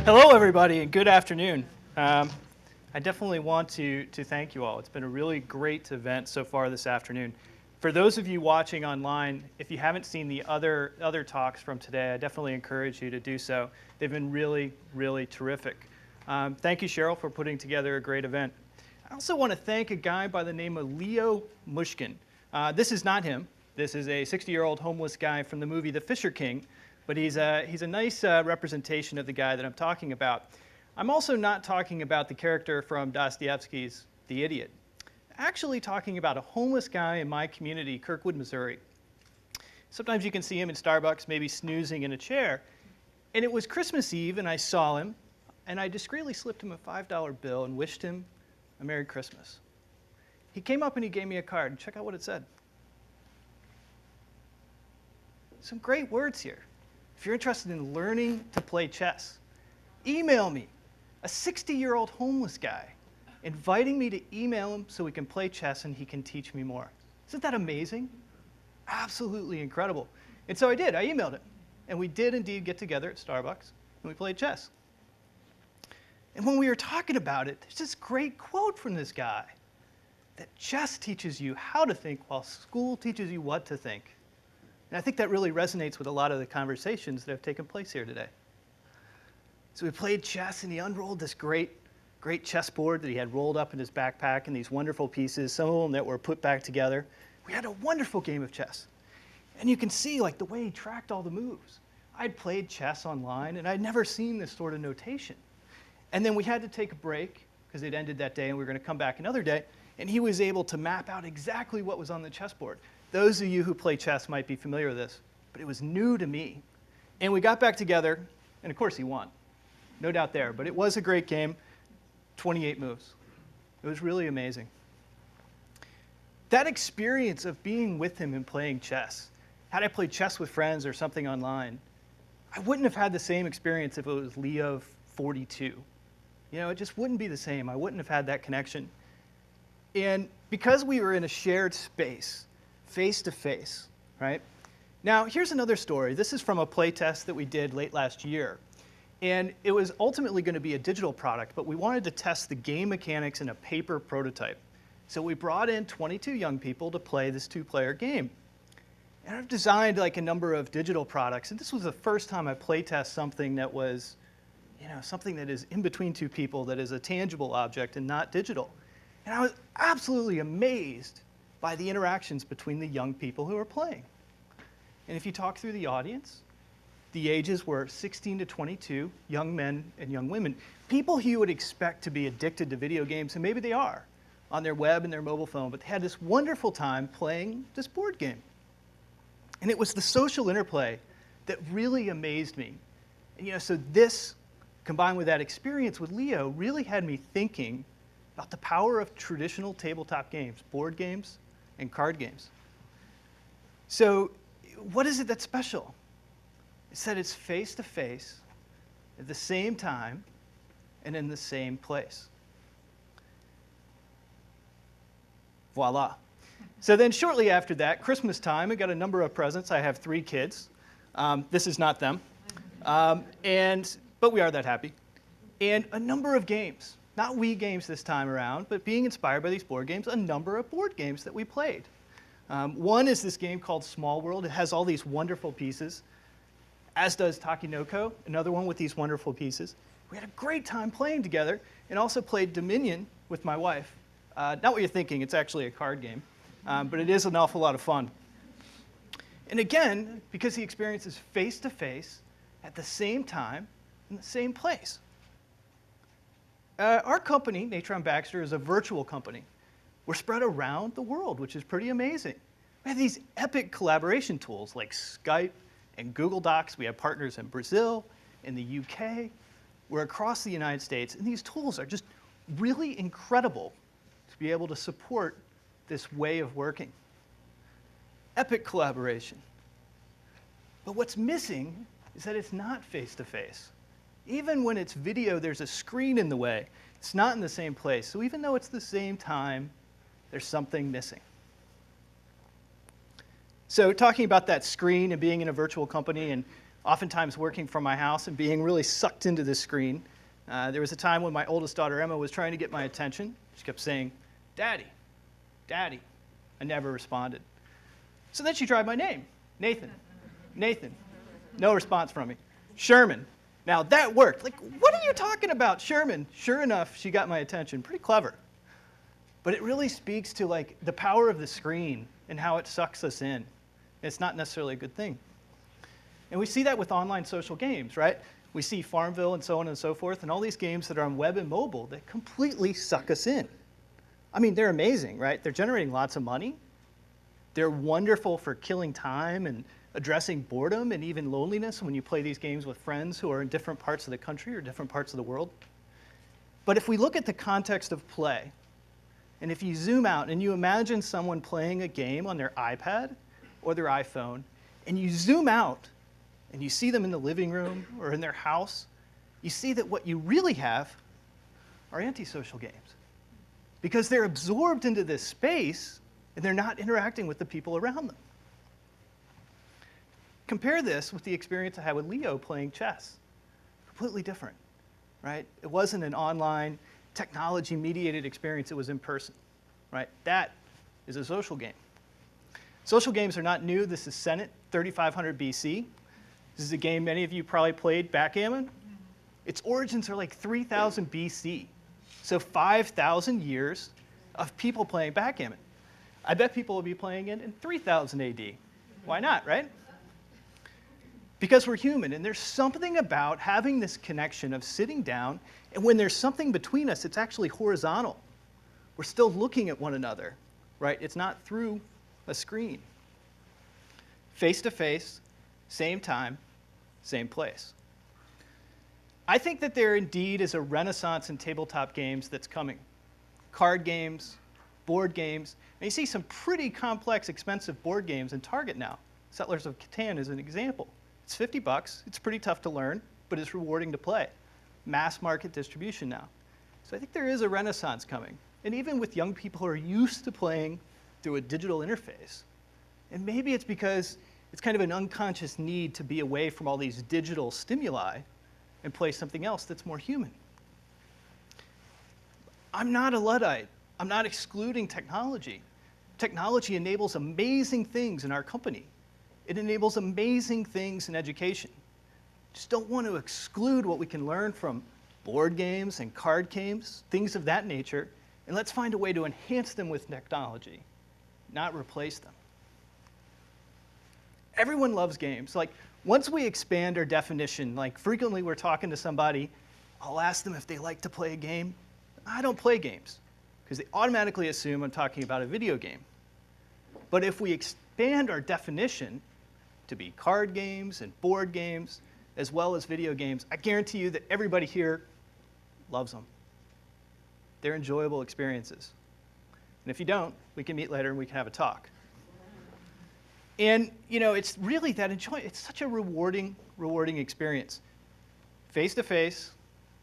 Hello, everybody, and good afternoon. I definitely want to thank you all. It's been a really great event so far this afternoon. For those of you watching online, if you haven't seen the other talks from today, I definitely encourage you to do so. They've been really, really terrific. Thank you, Cheryl, for putting together a great event. I also want to thank a guy by the name of Leo Mushkin. This is not him. This is a 60-year-old homeless guy from the movie The Fisher King. But he's a nice representation of the guy that I'm talking about. I'm also not talking about the character from Dostoevsky's The Idiot. Actually talking about a homeless guy in my community, Kirkwood, Missouri. Sometimes you can see him in Starbucks, maybe snoozing in a chair. And it was Christmas Eve, and I saw him, and I discreetly slipped him a $5 bill and wished him a Merry Christmas. He came up and he gave me a card, and check out what it said. Some great words here. If you're interested in learning to play chess, email me, a 60-year-old homeless guy, inviting me to email him so we can play chess and he can teach me more. Isn't that amazing? Absolutely incredible. And so I did. I emailed him. And we did indeed get together at Starbucks, and we played chess. And when we were talking about it, there's this great quote from this guy, that chess teaches you how to think while school teaches you what to think. And I think that really resonates with a lot of the conversations that have taken place here today. So we played chess, and he unrolled this great chessboard that he had rolled up in his backpack, and these wonderful pieces, some of them that were put back together. We had a wonderful game of chess. And you can see like the way he tracked all the moves. I'd played chess online, and I'd never seen this sort of notation. And then we had to take a break, because it ended that day, and we were going to come back another day, and he was able to map out exactly what was on the chessboard. Those of you who play chess might be familiar with this, but it was new to me. And we got back together, and of course he won. No doubt there, but it was a great game, 28 moves. It was really amazing. That experience of being with him and playing chess, had I played chess with friends or something online, I wouldn't have had the same experience if it was Leo 42. You know, it just wouldn't be the same. I wouldn't have had that connection. And because we were in a shared space, face-to-face, right? Now, here's another story. This is from a play test that we did late last year. And it was ultimately going to be a digital product, but we wanted to test the game mechanics in a paper prototype. So we brought in 22 young people to play this two-player game. And I've designed like a number of digital products, and this was the first time I play test something that was, you know, something that is in between two people, that is a tangible object and not digital. And I was absolutely amazed by the interactions between the young people who were playing. And if you talk through the audience, the ages were 16 to 22, young men and young women, people who you would expect to be addicted to video games, and maybe they are, on their web and their mobile phone, but they had this wonderful time playing this board game. And it was the social interplay that really amazed me. And, you know, so this, combined with that experience with Leo, really had me thinking about the power of traditional tabletop games, board games, and card games. So what is it that's special? It's that it's face-to-face, at the same time, and in the same place. Voila. So then shortly after that, Christmas time, I got a number of presents. I have 3 kids. This is not them. But we are that happy. And a number of games. Not Wii games this time around, but being inspired by these board games, a number of board games that we played. One is this game called Small World. It has all these wonderful pieces, as does Takinoko, another one with these wonderful pieces. We had a great time playing together, and also played Dominion with my wife. Not what you're thinking, it's actually a card game, but it is an awful lot of fun. And again, because the experience is face-to-face, at the same time, in the same place. Our company, Natron Baxter, is a virtual company. We're spread around the world, which is pretty amazing. We have these epic collaboration tools like Skype and Google Docs. We have partners in Brazil, in the UK. We're across the United States, and these tools are just really incredible to be able to support this way of working. Epic collaboration. But what's missing is that it's not face-to-face. Even when it's video, there's a screen in the way. It's not in the same place. So even though it's the same time, there's something missing. So talking about that screen and being in a virtual company, and oftentimes working from my house and being really sucked into this screen. There was a time when my oldest daughter, Emma, was trying to get my attention. She kept saying, "Daddy, Daddy." I never responded. So then she tried my name, Nathan. Nathan. No response from me. Sherman. Now that worked. Like, what are you talking about, Sherman? Sure enough, she got my attention. Pretty clever. But it really speaks to like the power of the screen and how it sucks us in. It's not necessarily a good thing. And we see that with online social games, right? We see Farmville and so on and so forth, and all these games that are on web and mobile that completely suck us in. I mean, they're amazing, right? They're generating lots of money. They're wonderful for killing time and addressing boredom and even loneliness when you play these games with friends who are in different parts of the country or different parts of the world. But if we look at the context of play, and if you zoom out and you imagine someone playing a game on their iPad or their iPhone, and you zoom out and you see them in the living room or in their house, you see that what you really have are antisocial games. Because they're absorbed into this space and they're not interacting with the people around them. Compare this with the experience I had with Leo playing chess. Completely different, right? It wasn't an online technology-mediated experience, it was in person, right? That is a social game. Social games are not new. This is Senate, 3500 BC. This is a game many of you probably played, backgammon. Its origins are like 3000 BC. So 5,000 years of people playing backgammon. I bet people will be playing it in 3000 AD. Why not, right? Because we're human, and there's something about having this connection of sitting down, and when there's something between us, it's actually horizontal. We're still looking at one another, right? It's not through a screen. Face to face, same time, same place. I think that there indeed is a renaissance in tabletop games that's coming. Card games, board games, and you see some pretty complex, expensive board games in Target now. Settlers of Catan is an example. It's 50 bucks, it's pretty tough to learn, but it's rewarding to play. Mass market distribution now. So I think there is a renaissance coming. And even with young people who are used to playing through a digital interface, and maybe it's because it's kind of an unconscious need to be away from all these digital stimuli and play something else that's more human. I'm not a Luddite. I'm not excluding technology. Technology enables amazing things in our company. It enables amazing things in education. Just don't want to exclude what we can learn from board games and card games, things of that nature, and let's find a way to enhance them with technology, not replace them. Everyone loves games. Like, once we expand our definition, like frequently we're talking to somebody, I'll ask them if they like to play a game. I don't play games, because they automatically assume I'm talking about a video game. But if we expand our definition to be card games and board games, as well as video games, I guarantee you that everybody here loves them. They're enjoyable experiences. And if you don't, we can meet later and we can have a talk. And you know, it's really that it's such a rewarding experience. Face to face,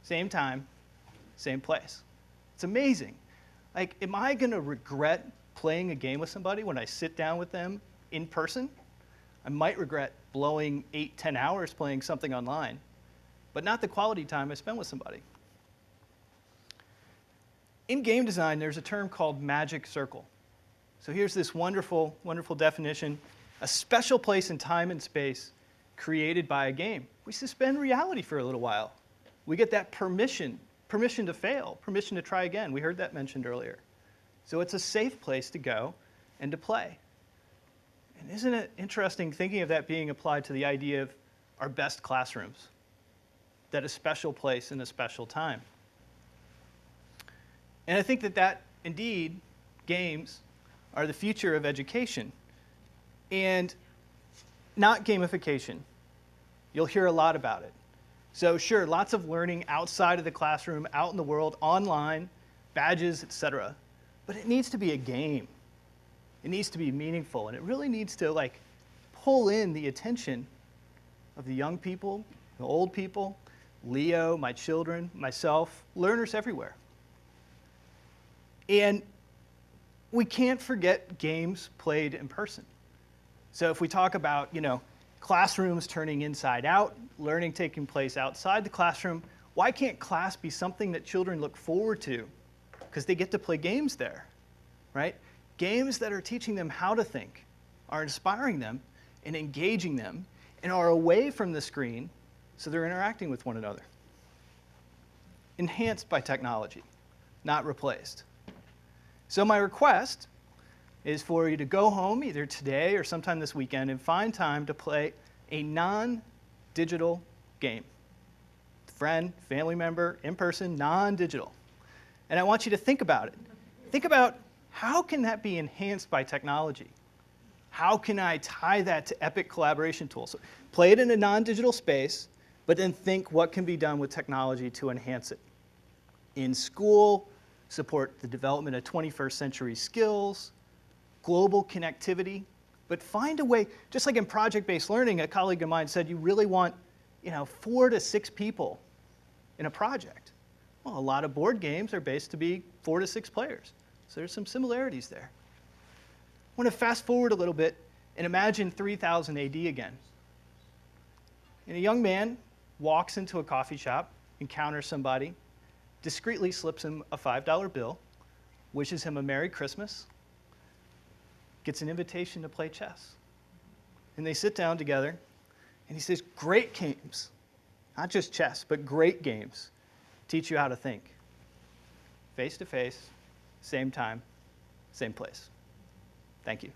same time, same place. It's amazing. Like, am I gonna regret playing a game with somebody when I sit down with them in person? I might regret blowing 8-10 hours playing something online, but not the quality time I spend with somebody. In game design, there's a term called magic circle. So here's this wonderful, wonderful definition: a special place in time and space created by a game. We suspend reality for a little while. We get that permission to fail, permission to try again. We heard that mentioned earlier. So it's a safe place to go and to play. And isn't it interesting thinking of that being applied to the idea of our best classrooms? That a special place in a special time. And I think that indeed, games are the future of education. And not gamification. You'll hear a lot about it. So sure, lots of learning outside of the classroom, out in the world, online, badges, etc. But it needs to be a game. It needs to be meaningful, and it really needs to like pull in the attention of the young people, the old people, Leo, my children, myself, learners everywhere. And we can't forget games played in person. So if we talk about, Classrooms turning inside out, learning taking place outside the classroom. Why can't class be something that children look forward to? Because they get to play games there, right? Games that are teaching them how to think, are inspiring them and engaging them, and are away from the screen so they're interacting with one another. Enhanced by technology, not replaced. So my request is for you to go home either today or sometime this weekend and find time to play a non-digital game. Friend, family member, in person, non-digital. And I want you to think about it. Think about how can that be enhanced by technology? How can I tie that to epic collaboration tools? So play it in a non-digital space, but then think what can be done with technology to enhance it. In school, support the development of 21st century skills, global connectivity, but find a way, just like in project-based learning, a colleague of mine said you really want 4 to 6 people in a project. Well, a lot of board games are based to be 4 to 6 players, so there's some similarities there. I want to fast forward a little bit and imagine 3000 AD again. And a young man walks into a coffee shop, encounters somebody, discreetly slips him a $5 bill, wishes him a Merry Christmas, gets an invitation to play chess. And they sit down together, and he says, great games, not just chess, but great games, teach you how to think. Face to face, same time, same place. Thank you.